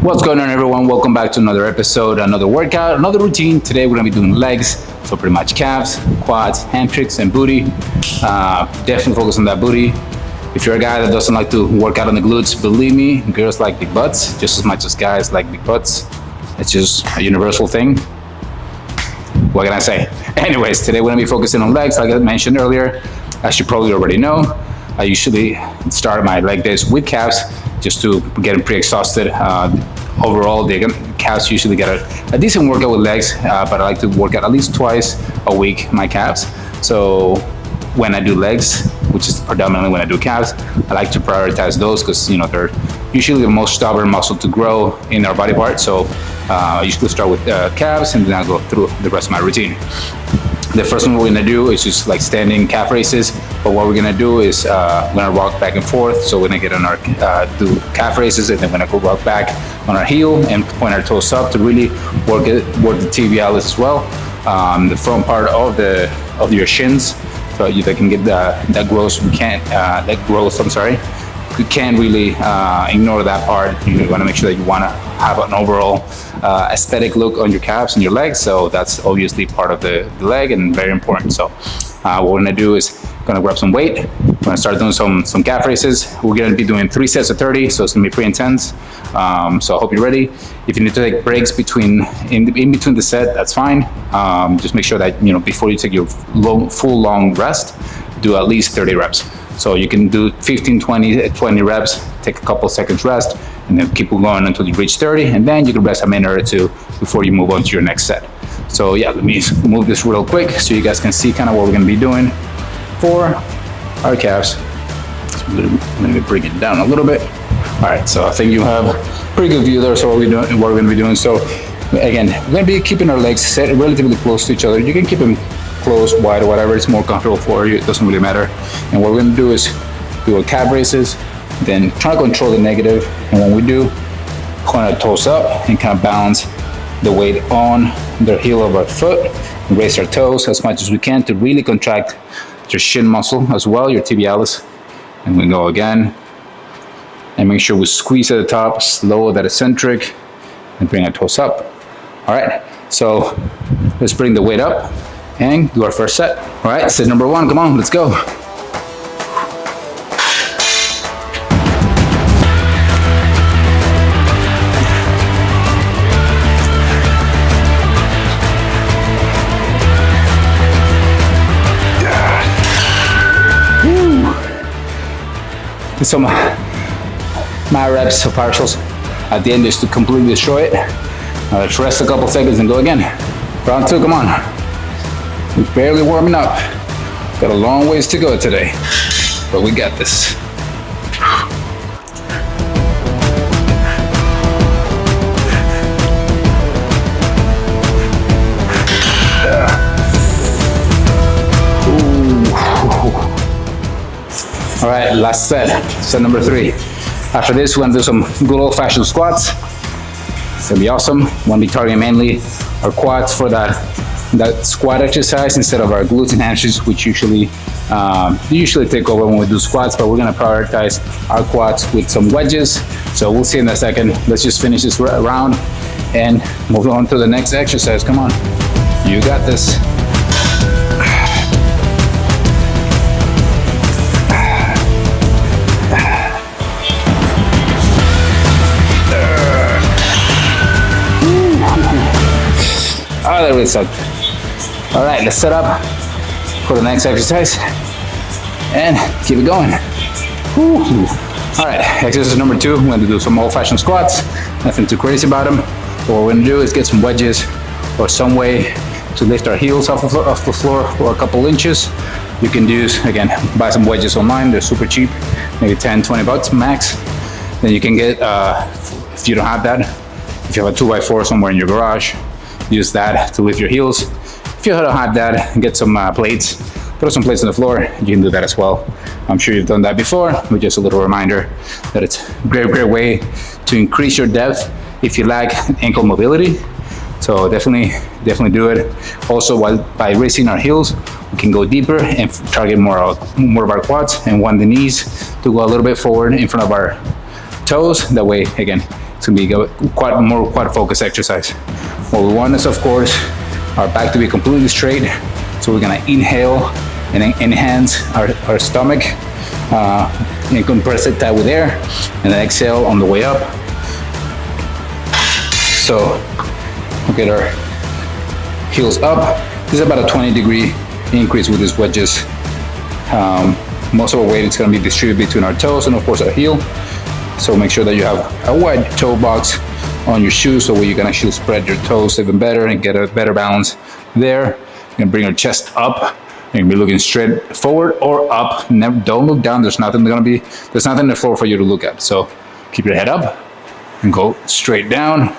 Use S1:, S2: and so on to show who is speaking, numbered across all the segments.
S1: What's going on, everyone? Welcome back to another episode, another workout, another routine. Today we're gonna be doing legs, so pretty much calves, quads, hamstrings, and booty. Definitely focus on that booty. If you're a guy that doesn't like to work out on the glutes, believe me, girls like big butts just as much as guys like big butts. It's just a universal thing. What can I say? Anyways, today we're gonna be focusing on legs, like I mentioned earlier. As you probably already know, I usually start my leg days with calves just to get them pre-exhausted. Overall, the calves usually get a decent workout with legs, but I like to work out at least twice a week my calves. So when I do legs, which is predominantly when I do calves, I like to prioritize those because they're usually the most stubborn muscle to grow in our body part. So I usually start with calves and then I'll go through the rest of my routine. The first one we're gonna do is just like standing calf raises, but what we're gonna do is we're gonna rock back and forth. So we're gonna get on our do calf raises, and then we're gonna go rock back on our heel and point our toes up to really work the tibialis as well, the front part of your shins, so you can get that growth. You can't really ignore that part. You want to make sure that you want to have an overall aesthetic look on your calves and your legs. So that's obviously part of the leg and very important. So what we're gonna do is gonna grab some weight. We're gonna start doing some calf raises. We're gonna be doing 3 sets of 30, so it's gonna be pretty intense. So I hope you're ready. If you need to take breaks in between the set, that's fine. Just make sure that before you take your full long rest, do at least 30 reps. So you can do 15, 20 reps, take a couple seconds rest, and then keep going until you reach 30, and then you can rest a minute or two before you move on to your next set. So yeah, let me move this real quick so you guys can see kind of what we're gonna be doing for our calves. So I'm gonna bring it down a little bit. All right, so I think you have a pretty good view there. So what we're gonna be doing. So again, we're gonna be keeping our legs set relatively close to each other. You can keep them close, wide, or whatever it's more comfortable for you. It doesn't really matter. And what we're gonna do is do our calf raises, then try to control the negative. And when we do, point our toes up and kind of balance the weight on the heel of our foot, and raise our toes as much as we can to really contract your shin muscle as well, your tibialis. And we go again. And make sure we squeeze at the top, slow that eccentric, and bring our toes up. All right, so let's bring the weight up and do our first set. All right, set number 1, come on, let's go. Some my reps or partials at the end is to completely destroy it. Let's rest a couple seconds and go again. Round 2, come on. We're barely warming up. Got a long ways to go today, but we got this. All right, last set number 3. After this, we're gonna do some good old-fashioned squats. It's gonna be awesome. We're gonna be targeting mainly our quads for that squat exercise instead of our glutes and hamstrings, which usually take over when we do squats, but we're gonna prioritize our quads with some wedges. So we'll see in a second. Let's just finish this round and move on to the next exercise. Come on, you got this. Oh, that really sucked. All right, let's set up for the next exercise and keep it going. Woo. All right, exercise number 2, we're gonna do some old-fashioned squats. Nothing too crazy about them. What we're gonna do is get some wedges or some way to lift our heels off the floor for a couple inches. You can use, again, buy some wedges online. They're super cheap, maybe 10, 20 bucks max. Then you can get, if you don't have that, if you have a 2x4 somewhere in your garage, use that to lift your heels. If you don't have that, get some plates, throw some plates on the floor. You can do that as well. I'm sure you've done that before, but just a little reminder that it's a great way to increase your depth if you lack ankle mobility. So definitely do it. Also, by raising our heels, we can go deeper and target more of our quads, and want the knees to go a little bit forward in front of our toes. That way, again, It's gonna be a quad focused exercise. What we want is, of course, our back to be completely straight. So we're gonna inhale and enhance our stomach and compress it tight with air, and then exhale on the way up. So we'll get our heels up. This is about a 20-degree increase with these wedges. Most of our weight is going to be distributed between our toes and of course our heel. So make sure that you have a wide toe box on your shoes so you can actually spread your toes even better and get a better balance there. You're gonna bring your chest up. You're gonna be looking straight forward or up. Never, don't look down. There's nothing on the floor for you to look at. So keep your head up and go straight down.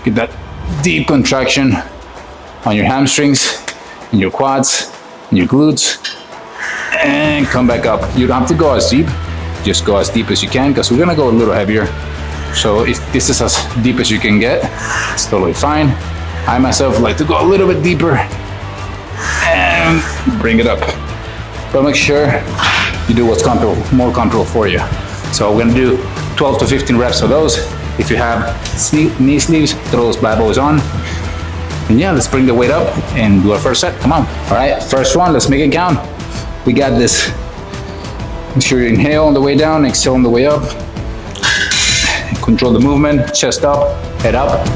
S1: Get that deep contraction on your hamstrings, and your quads, and your glutes, and come back up. You don't have to go as deep. Just go as deep as you can, because we're gonna go a little heavier. So if this is as deep as you can get, it's totally fine. I myself like to go a little bit deeper and bring it up. But make sure you do what's more comfortable for you. So we're gonna do 12 to 15 reps of those. If you have knee sleeves, throw those bad boys on. And yeah, let's bring the weight up and do our first set. Come on. All right, first one, let's make it count. We got this. Make sure you inhale on the way down, exhale on the way up. Control the movement, chest up, head up,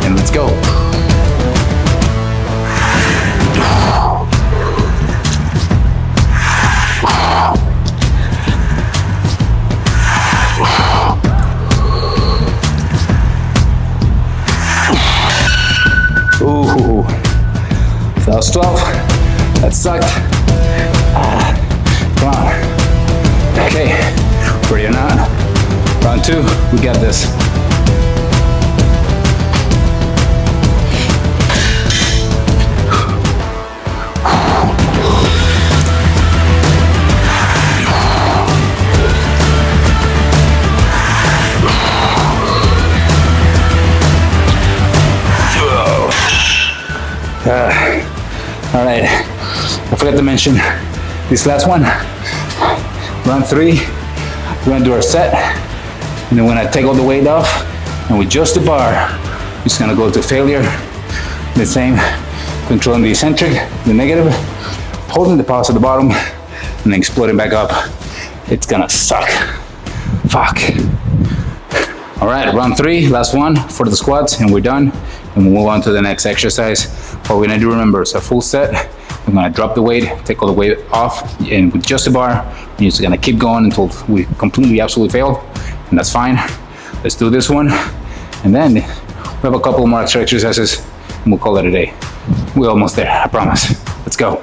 S1: and let's go. Ooh, that was 12. That sucked. Come on. Okay, ready or not? Round 2, we got this. All right, I forgot to mention this last one. Round 3, we're gonna do our set. And then when I take all the weight off and we adjust the bar, we're just gonna go to failure. The same, controlling the eccentric, the negative, holding the pause at the bottom, and then exploding back up. It's gonna suck. Fuck. All right, round 3, last one for the squats, and we're done. And we'll move on to the next exercise. What we're gonna do, remember, it's a full set. We're gonna drop the weight, take all the weight off, and with just the bar, we're just gonna keep going until we completely, absolutely fail. And that's fine. Let's do this one. And then we have a couple more extra exercises and we'll call it a day. We're almost there, I promise. Let's go.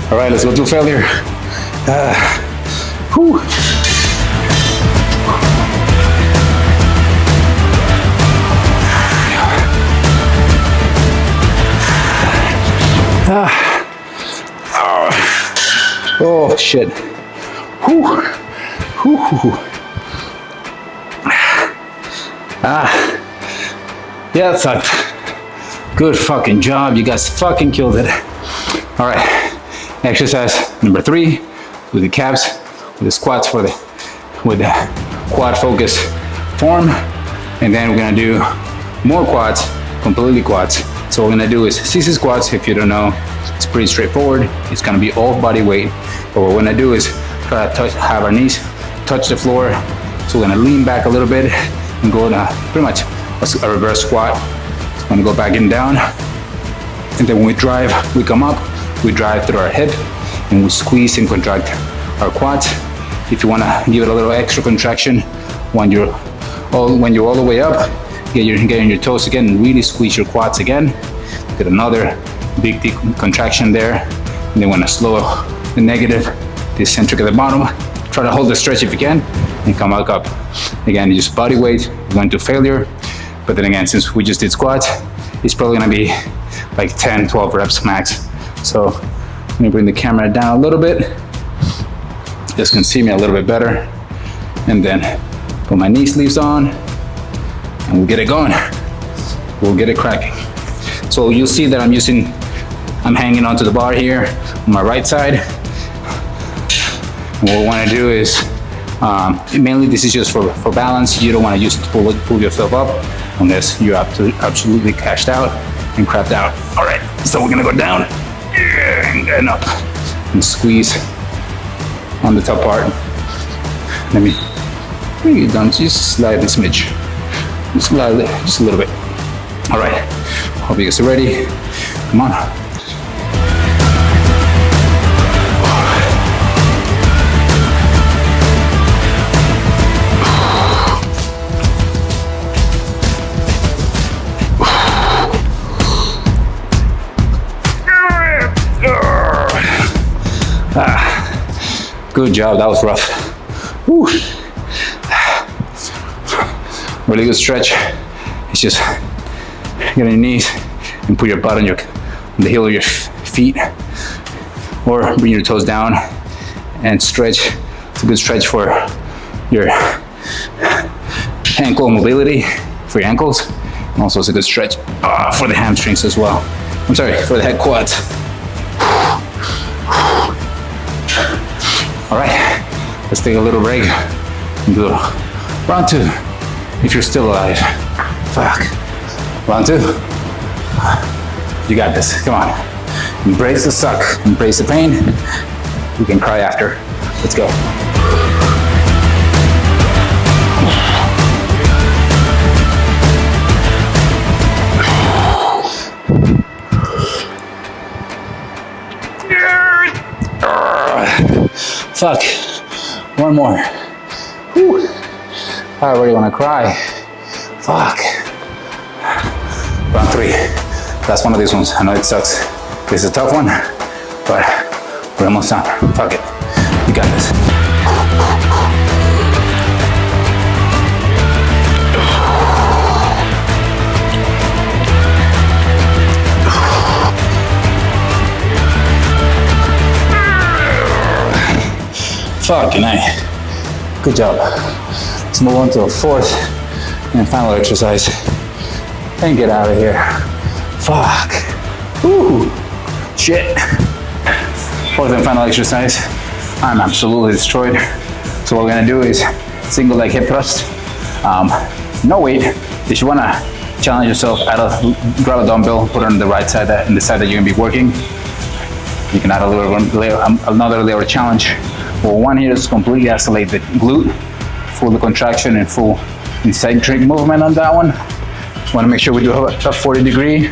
S1: All right, let's go to failure. Whew. Oh shit. Whew. Whew. Yeah, that sucked. Good fucking job. You guys fucking killed it. All right. Exercise number 3 with the calves, with the squats with the quad focus form, and then we're gonna do more quads, completely quads. So what we're gonna do is Sissy Squats. If you don't know, it's pretty straightforward. It's gonna be all body weight, but what we're gonna do is try to have our knees touch the floor. So we're gonna lean back a little bit and go to pretty much a reverse squat. So we're gonna go back and down, and then when we drive, we come up. We drive through our hip and we squeeze and contract our quads. If you want to give it a little extra contraction when you're all the way up, get on your toes again and really squeeze your quads again. Get another big deep contraction there. And then when I slow the negative, the eccentric at the bottom, try to hold the stretch if you can and come back up. Again, just body weight, going to failure. But then again, since we just did squats, it's probably gonna be like 10, 12 reps max. So let me bring the camera down a little bit. This can see me a little bit better. And then put my knee sleeves on and we'll get it going. We'll get it cracking. So you'll see that I'm hanging onto the bar here on my right side. And what we want to do is, mainly this is just for balance. You don't want to use it to pull yourself up unless you're absolutely cashed out and crapped out. All right, so we're gonna go down and up and squeeze on the top part. Let me bring it down just slightly smidge. Just slightly, just a little bit. All right, hope you guys are ready. Come on. Good job, that was rough. Woo. Really good stretch. It's just get on your knees and put your butt on the heel of your feet, or bring your toes down and stretch. It's a good stretch for your ankle mobility, for your ankles, and also it's a good stretch for the hamstrings as well. I'm sorry, for the head quads. All right, let's take a little break and do round 2. If you're still alive. Fuck. Round 2. You got this, come on. Embrace the suck, embrace the pain. You can cry after. Let's go. Fuck. One more. Whew. I already want to cry. Fuck. Round 3. That's one of these ones. I know it sucks. This is a tough one, but we're almost done. Fuck it. You got this. Fucking A. Good job. Let's move on to a 4th and final exercise and get out of here. Fuck. Ooh. Shit. 4th and final exercise. I'm absolutely destroyed. So what we're gonna do is single leg hip thrust. No weight. If you wanna challenge yourself, grab a dumbbell, put it on the right side, in the side that you're gonna be working. You can add another layer of challenge. Well, one here is completely isolate the glute, full contraction and full eccentric movement on that one. Want to make sure we do a 40 degree.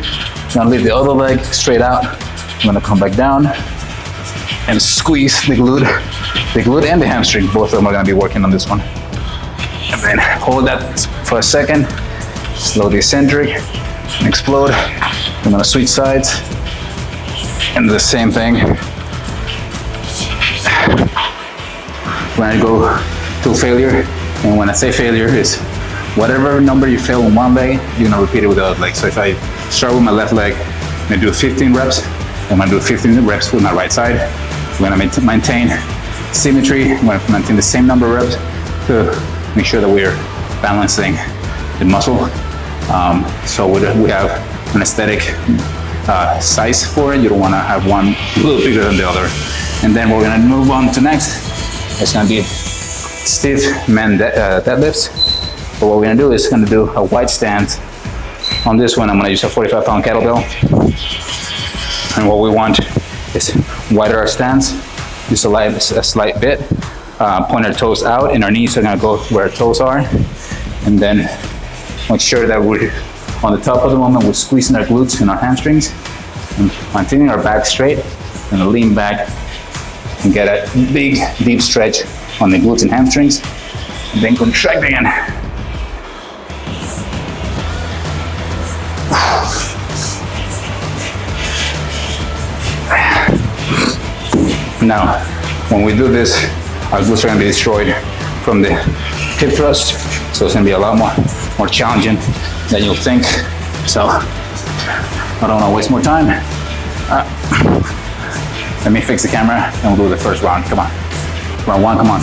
S1: Gonna leave the other leg straight out. I'm gonna come back down and squeeze the glute and the hamstring. Both of them are gonna be working on this one. And then hold that for a second. Slow the eccentric and explode. I'm gonna switch sides and do the same thing. When I go to failure, and when I say failure is whatever number you fail on one leg, you're gonna repeat it with the other leg. So if I start with my left leg, I'm gonna do 15 reps, I'm gonna do 15 reps with my right side. I'm gonna maintain symmetry, I'm gonna maintain the same number of reps to make sure that we're balancing the muscle. So we have an aesthetic size for it. You don't wanna have one a little bigger than the other. And then we're gonna move on to next. It's gonna be stiff man deadlifts. But what we're gonna do is gonna do a wide stance. On this one, I'm gonna use a 45-pound kettlebell. And what we want is wider our stance, just a slight bit. Point our toes out and our knees are gonna go where our toes are. And then make sure that we're on the top of the moment, we're squeezing our glutes and our hamstrings and maintaining our back straight and lean back and get a big, deep stretch on the glutes and hamstrings, and then contract again. Now, when we do this, our glutes are gonna be destroyed from the hip thrust, so it's gonna be a lot more challenging than you'll think. So, I don't wanna waste more time. Let me fix the camera and we'll do the first round. Come on. Round one, come on.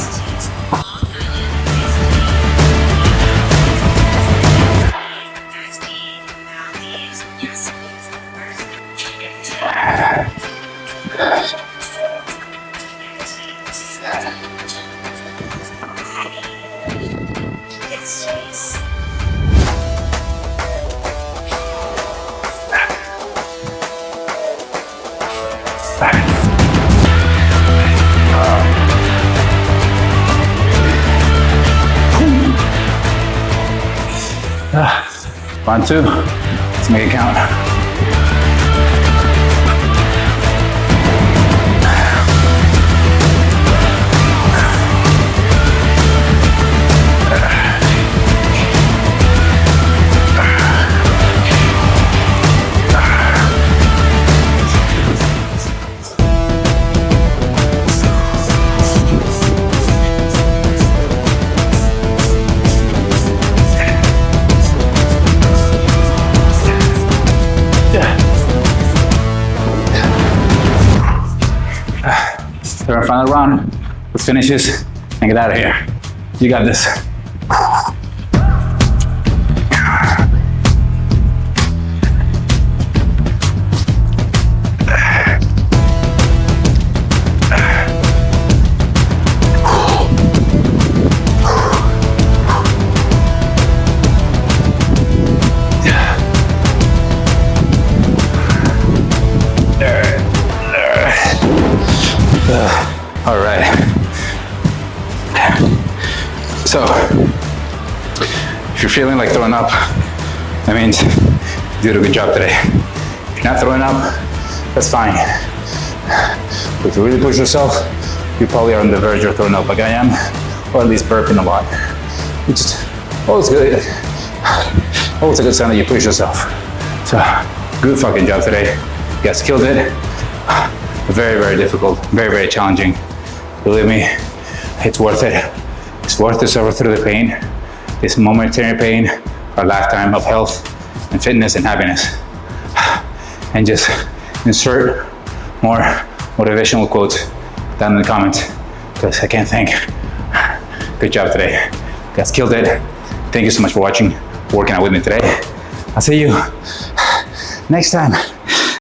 S1: Round two, let's make it count. Third and final round. Let's finish this and get out of here. You got this. All right. So, if you're feeling like throwing up, that means you did a good job today. If you're not throwing up, that's fine. But if you really push yourself, you probably are on the verge of throwing up like I am, or at least burping a lot. Which is always good. Always a good sign that you push yourself. So, good fucking job today. You guys killed it. Very, very difficult, very, very challenging. Believe me, it's worth it. It's worth to suffer through the pain. This momentary pain, a lifetime of health and fitness and happiness. And just insert more motivational quotes down in the comments, because I can't think. Good job today. You guys killed it. Thank you so much for watching, working out with me today. I'll see you next time.